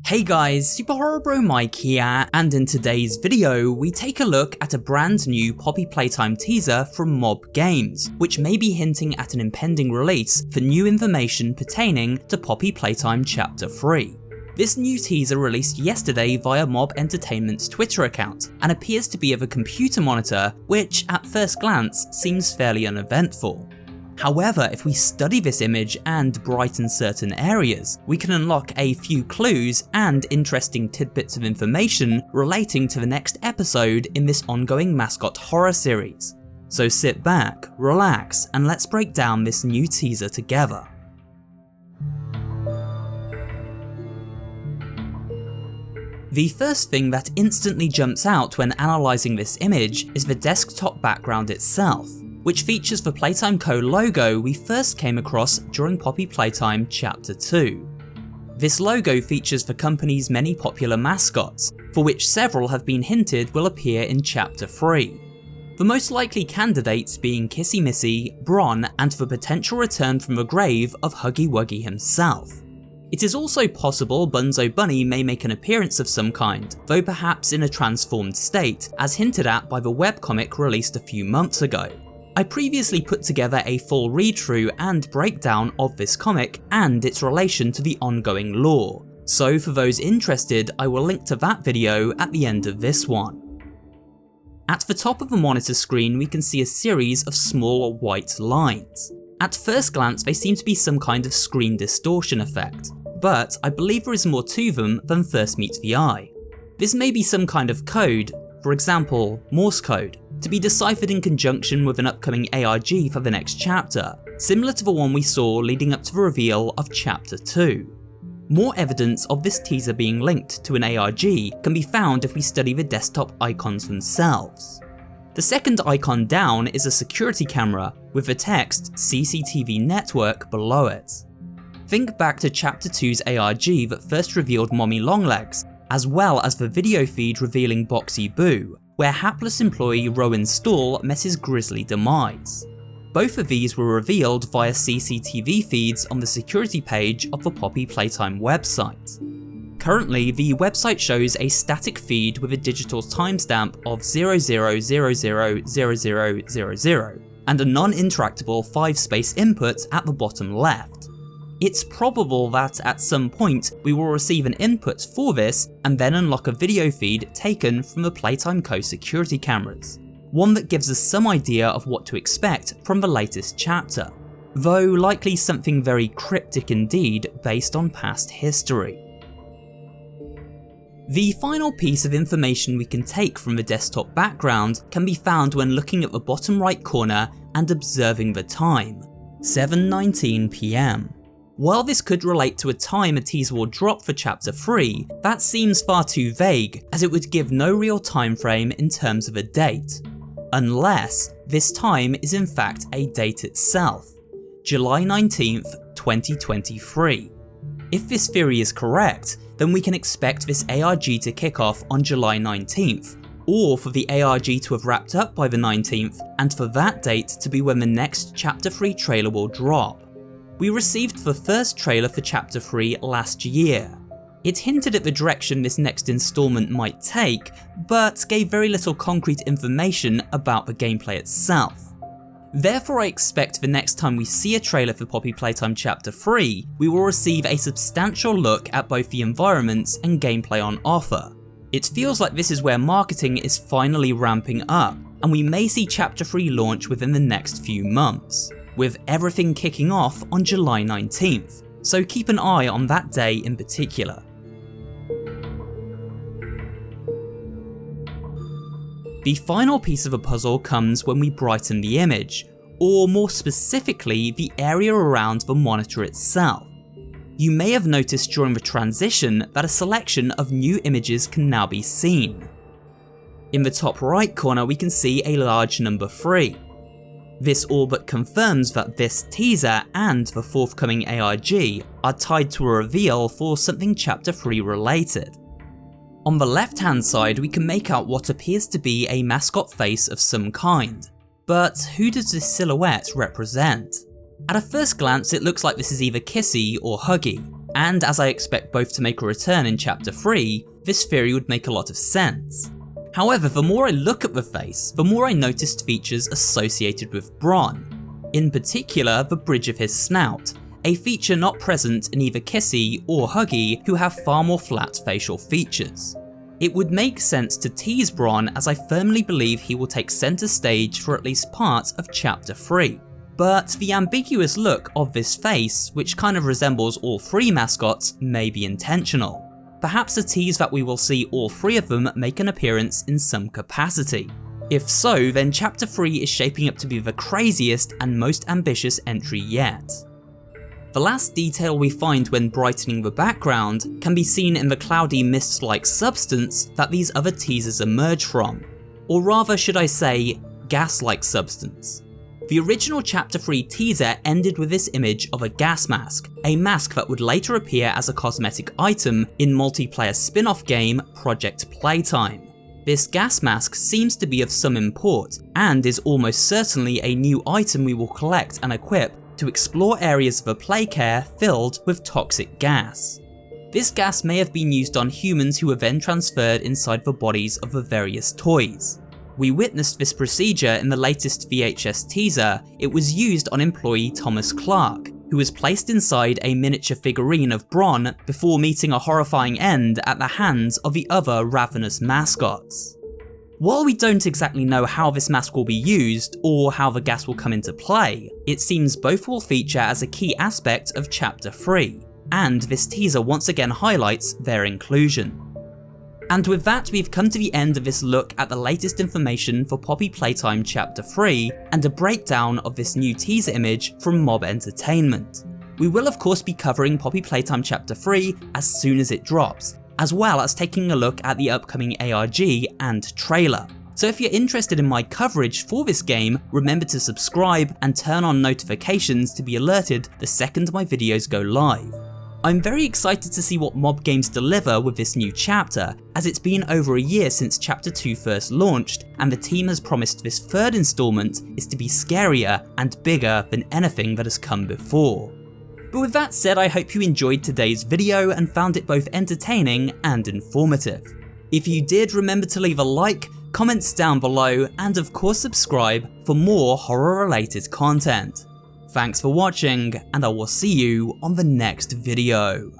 Hey guys, SuperHorrorBro Mike here, and in today's video, we take a look at a brand new Poppy Playtime teaser from Mob Games, which may be hinting at an impending release for new information pertaining to Poppy Playtime Chapter 3. This new teaser released yesterday via Mob Entertainment's Twitter account, and appears to be of a computer monitor, which at first glance seems fairly uneventful. However, if we study this image and brighten certain areas, we can unlock a few clues and interesting tidbits of information relating to the next episode in this ongoing mascot horror series. So sit back, relax, and let's break down this new teaser together. The first thing that instantly jumps out when analysing this image is the desktop background itself, which features the Playtime Co logo we first came across during Poppy Playtime Chapter 2. This logo features the company's many popular mascots, for which several have been hinted will appear in Chapter 3. The most likely candidates being Kissy Missy, Bron, and the potential return from the grave of Huggy Wuggy himself. It is also possible Bunzo Bunny may make an appearance of some kind, though perhaps in a transformed state, as hinted at by the webcomic released a few months ago. I previously put together a full read-through and breakdown of this comic and its relation to the ongoing lore, so for those interested I will link to that video at the end of this one. At the top of the monitor screen we can see a series of small white lines. At first glance they seem to be some kind of screen distortion effect, but I believe there is more to them than first meets the eye. This may be some kind of code, for example Morse code, to be deciphered in conjunction with an upcoming ARG for the next chapter, similar to the one we saw leading up to the reveal of Chapter 2. More evidence of this teaser being linked to an ARG can be found if we study the desktop icons themselves. The second icon down is a security camera with the text CCTV network below it. Think back to Chapter 2's ARG that first revealed Mommy Longlegs, as well as the video feed revealing Boxy Boo, where hapless employee Rowan Stall met his grisly demise. Both of these were revealed via CCTV feeds on the security page of the Poppy Playtime website. Currently, the website shows a static feed with a digital timestamp of 00000000 and a non-interactable 5-space input at the bottom left. It's probable that at some point we will receive an input for this and then unlock a video feed taken from the Playtime Co security cameras, one that gives us some idea of what to expect from the latest chapter, though likely something very cryptic indeed based on past history. The final piece of information we can take from the desktop background can be found when looking at the bottom right corner and observing the time, 7:19 PM. While this could relate to a time a teaser will drop for Chapter 3, that seems far too vague as it would give no real time frame in terms of a date. Unless this time is in fact a date itself, July 19th, 2023. If this theory is correct, then we can expect this ARG to kick off on July 19th, or for the ARG to have wrapped up by the 19th, and for that date to be when the next Chapter 3 trailer will drop. We received the first trailer for Chapter 3 last year. It hinted at the direction this next installment might take, but gave very little concrete information about the gameplay itself. Therefore I expect the next time we see a trailer for Poppy Playtime Chapter 3, we will receive a substantial look at both the environments and gameplay on offer. It feels like this is where marketing is finally ramping up, and we may see Chapter 3 launch within the next few months, with everything kicking off on July 19th, so keep an eye on that day in particular. The final piece of the puzzle comes when we brighten the image, or more specifically the area around the monitor itself. You may have noticed during the transition that a selection of new images can now be seen. In the top right corner we can see a large number 3. This all but confirms that this teaser and the forthcoming ARG are tied to a reveal for something Chapter 3 related. On the left hand side we can make out what appears to be a mascot face of some kind, but who does this silhouette represent? At a first glance it looks like this is either Kissy or Huggy, and as I expect both to make a return in Chapter 3, this theory would make a lot of sense. However, the more I look at the face, the more I noticed features associated with Bron. In particular, the bridge of his snout, a feature not present in either Kissy or Huggy, who have far more flat facial features. It would make sense to tease Bron, as I firmly believe he will take centre stage for at least part of Chapter 3. But the ambiguous look of this face, which kind of resembles all three mascots, may be intentional. Perhaps a tease that we will see all three of them make an appearance in some capacity. If so, then Chapter 3 is shaping up to be the craziest and most ambitious entry yet. The last detail we find when brightening the background can be seen in the cloudy mist-like substance that these other teasers emerge from. Or rather, should I say, gas-like substance. The original Chapter 3 teaser ended with this image of a gas mask, a mask that would later appear as a cosmetic item in multiplayer spin-off game Project Playtime. This gas mask seems to be of some import, and is almost certainly a new item we will collect and equip to explore areas of a playcare filled with toxic gas. This gas may have been used on humans who were then transferred inside the bodies of the various toys. We witnessed this procedure in the latest VHS teaser. It was used on employee Thomas Clark, who was placed inside a miniature figurine of Bron before meeting a horrifying end at the hands of the other ravenous mascots. While we don't exactly know how this mask will be used, or how the gas will come into play, it seems both will feature as a key aspect of Chapter 3, and this teaser once again highlights their inclusion. And with that, we've come to the end of this look at the latest information for Poppy Playtime Chapter 3, and a breakdown of this new teaser image from Mob Entertainment. We will of course be covering Poppy Playtime Chapter 3 as soon as it drops, as well as taking a look at the upcoming ARG and trailer. So if you're interested in my coverage for this game, remember to subscribe and turn on notifications to be alerted the second my videos go live. I'm very excited to see what Mob Games deliver with this new chapter, as it's been over a year since Chapter 2 first launched, and the team has promised this third installment is to be scarier and bigger than anything that has come before. But with that said, I hope you enjoyed today's video and found it both entertaining and informative. If you did, remember to leave a like, comments down below, and of course subscribe for more horror related content. Thanks for watching, and I will see you on the next video.